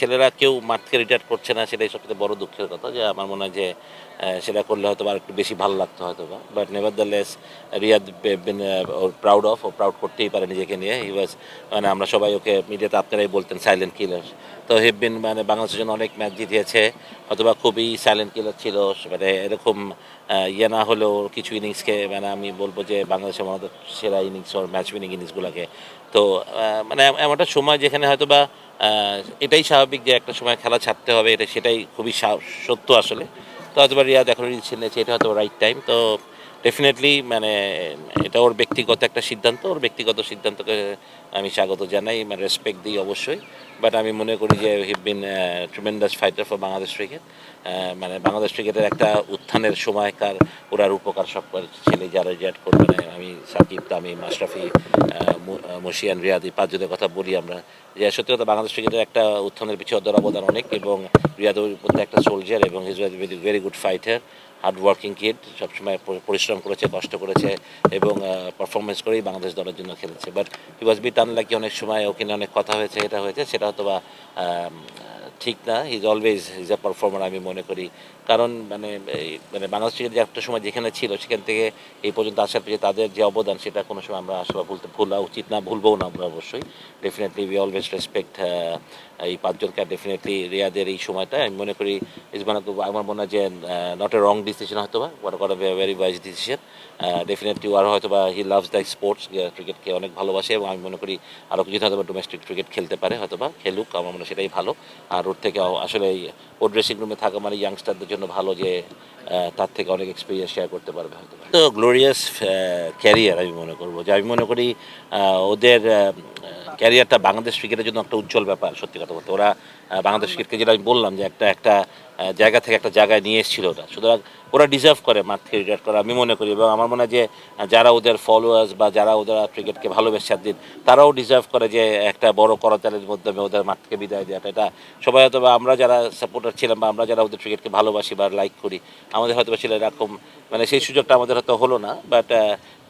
ছেলেরা কেউ মাঠ থেকে রিটায়ার করছে না, সেটাই সবচেয়ে বড় দুঃখের কথা। যে আমার মনে হয় যে সেটা করলে হয়তো আর একটু বেশি ভালো লাগতো হয়তো বা, বাট নেভারদালেস রিয়াদ বিন ওর প্রাউড অফ, ও প্রাউড করতেই পারে নিজেকে নিয়ে। হি ওয়াজ, মানে আমরা সবাই ওকে মিডিয়াতে আপনারাই বলতেন সাইলেন্ট কিলার। তো হি বিন, মানে বাংলাদেশের জন্য অনেক ম্যাচ জিতিয়েছে, অথবা খুবই সাইলেন্ট কিলার ছিল। মানে এরকম ইয়ে না হলেও কিছু ইনিংসকে, মানে আমি বলবো যে বাংলাদেশের মধ্যে সেরা ইনিংস ওর ম্যাচ উইনিং ইনিংসগুলোকে। তো মানে এমন একটা সময় যেখানে হয়তো বা এটাই স্বাভাবিক যে একটা সময় খেলা ছাড়তে হবে, এটা সেটাই খুবই সত্য আসলে। তো হয়তো বা রিয়াদ এখন রিলস নিয়েছে, এটা হয়তো রাইট টাইম। তো ডেফিনেটলি মানে এটা ওর ব্যক্তিগত একটা সিদ্ধান্ত, ওর ব্যক্তিগত সিদ্ধান্তকে আমি স্বাগত জানাই, মানে রেসপেক্ট দিই অবশ্যই। বাট আমি মনে করি যে he been tremendous fighter for Bangladesh cricket. মানে বাংলাদেশ ক্রিকেটের একটা উত্থানের সময়কার ওরার উপকার সব ছেলে যারা রিয়াদ করবে। মানে আমি সাকিব, তামিম, মাশরাফি, মশিয়ান, রিয়াদ, এই পাঁচজনের কথা বলি আমরা, যে সত্যি কথা বাংলাদেশ ক্রিকেটের একটা উত্থানের পিছিয়ে ওদের অবদান অনেক। এবং রিয়াদের মধ্যে একটা সোলজার, এবং his very good fighter, hard working kid, সবসময় পরিশ্রম করেছে, কষ্ট করেছে, এবং পারফরমেন্স করেই বাংলাদেশ দলের জন্য খেলেছে। But he was bit unlucky, অনেক সময় ওকে নিয়ে অনেক কথা হয়েছে, এটা হয়েছে সেটা হয়তো বা ঠিক না। হিজ আ পারফর্মার আমি মনে করি। কারণ মানে বাংলাদেশ ক্রিকেট যে একটা সময় যেখানে ছিল, সেখান থেকে এই পর্যন্ত আসার পেছনে তাদের যে অবদান, সেটা কোনো সময় আমরা আসলে ভোলা উচিত না, ভুলবও না আমরা অবশ্যই। ডেফিনেটলি উই অলওয়েজ রেসপেক্ট এই পাঁচজনকে। ডেফিনেটলি রিয়াদের এই সময়টা আমি মনে করি আমার মনে হয় যে নট এ রং ডিসিশন, হয়তো বা what very wise decision. Definitely আর হয়তো বা হি লাভস দ্য স্পোর্টস, ক্রিকেটকে অনেক ভালোবাসে, এবং আমি মনে করি আরও কিছু হয়তো বা ডোমেস্টিক ক্রিকেট খেলতে পারে, হয়তো বা খেলুক, আমার মনে হয় সেটাই ভালো। আর ওর থেকে আসলে ওর ড্রেসিং রুমে থাকা মানে ইয়াংস্টারদের জন্য ভালো, যে তার থেকে অনেক এক্সপিরিয়েন্স শেয়ার করতে পারবে হয়তো। তো গ্লোরিয়াস ক্যারিয়ার আমি মনে করবো, যে আমি মনে করি ওদের ক্যারিয়ারটা বাংলাদেশ ক্রিকেটের জন্য একটা উজ্জ্বল ব্যাপার। সত্যি কথা বলতে ওরা বাংলাদেশ ক্রিকেটকে, যেটা আমি বললাম যে একটা একটা জায়গা থেকে একটা জায়গায় নিয়ে এসেছিল ওরা, সুতরাং ওরা ডিজার্ভ করে মাঠ থেকে রিটায়ার করা আমি মনে করি। এবং আমার মনে হয় যে যারা ওদের ফলোয়ার্স বা যারা ওদের ক্রিকেটকে ভালোবেসে দিন, তারাও ডিজার্ভ করে যে একটা বড় করতালের মাধ্যমে ওদের মাঠ থেকে বিদায় দেওয়াটা। এটা সবাই হয়তো বা আমরা যারা সাপোর্টার ছিলাম, বা আমরা যারা ওদের ক্রিকেটকে ভালোবাসি বা লাইক করি, আমাদের হয়তো বা ছিল এরকম, মানে সেই সুযোগটা আমাদের হয়তো হলো না। বাট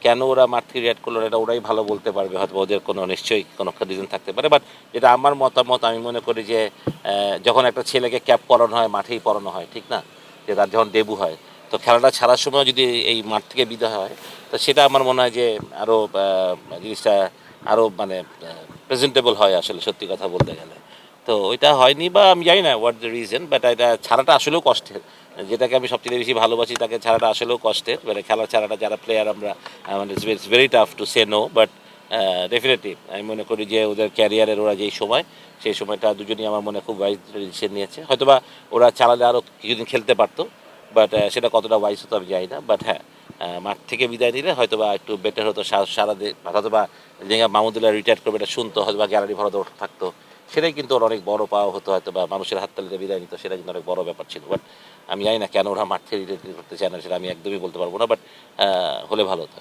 কেন ওরা মাঠ থেকে রিয়াক্ট করলো, এটা ওরাই ভালো বলতে পারবে, হয়তো ওদের কোনো নিশ্চয়ই কোনো রিজন থাকতে পারে। বাট যেটা আমার মতামত, আমি মনে করি যে যখন একটা ছেলেকে ক্যাপ পরানো হয়, মাঠেই পরানো হয়, ঠিক না? যে তার যখন ডেবু হয়, তো খেলাটা ছাড়ার সময় যদি এই মাঠ থেকে বিদায় হয়, তো সেটা আমার মনে হয় যে আরও জিনিসটা আরও মানে প্রেজেন্টেবল হয় আসলে, সত্যি কথা বলতে গেলে। তো ওইটা হয়নি, বা আমি জানি না হোয়াট দ্য রিজন, বাট এটা ছাড়াটা আসলেও কষ্টের। যেটাকে আমি সবচেয়ে বেশি ভালোবাসি, তাকে ছাড়াটা আসলেও কষ্টের। মানে খেলা ছাড়াটা যারা প্লেয়ার আমরা, মানে it's very tough to say no. But definitely আমি মনে করি যে ওদের ক্যারিয়ারের ওরা যেই সময়, সেই সময়টা দুজনই আমার মনে খুব ওয়াইজ ডিসিশন নিয়েছে। হয়তোবা ওরা চালালে আরও কিছুদিন খেলতে পারতো, বাট সেটা কতটা ওয়াইজ হতো আমি জানি না। বাট হ্যাঁ, মাঠ থেকে বিদায় নিলে হয়তো বা একটু বেটার হতো। সারা হয়তো বা যে মাহমুদুল্লাহ রিটায়ার করবে এটা শুনতো, হয়তো বা গ্যালারি ভরা থাকতো, সেটাই কিন্তু ওর অনেক বড় পাওয়া হতো, হয়তো বা মানুষের হাততালিতে বিদায় নিত, সেটা কিন্তু অনেক বড় ব্যাপার ছিল। বাট আমি জানি না কেন ওরা মাঠ থেকে রিটায়ার করতে চায় না, সেটা আমি একদমই বলতে পারবো না। বাট হলে ভালো হতো।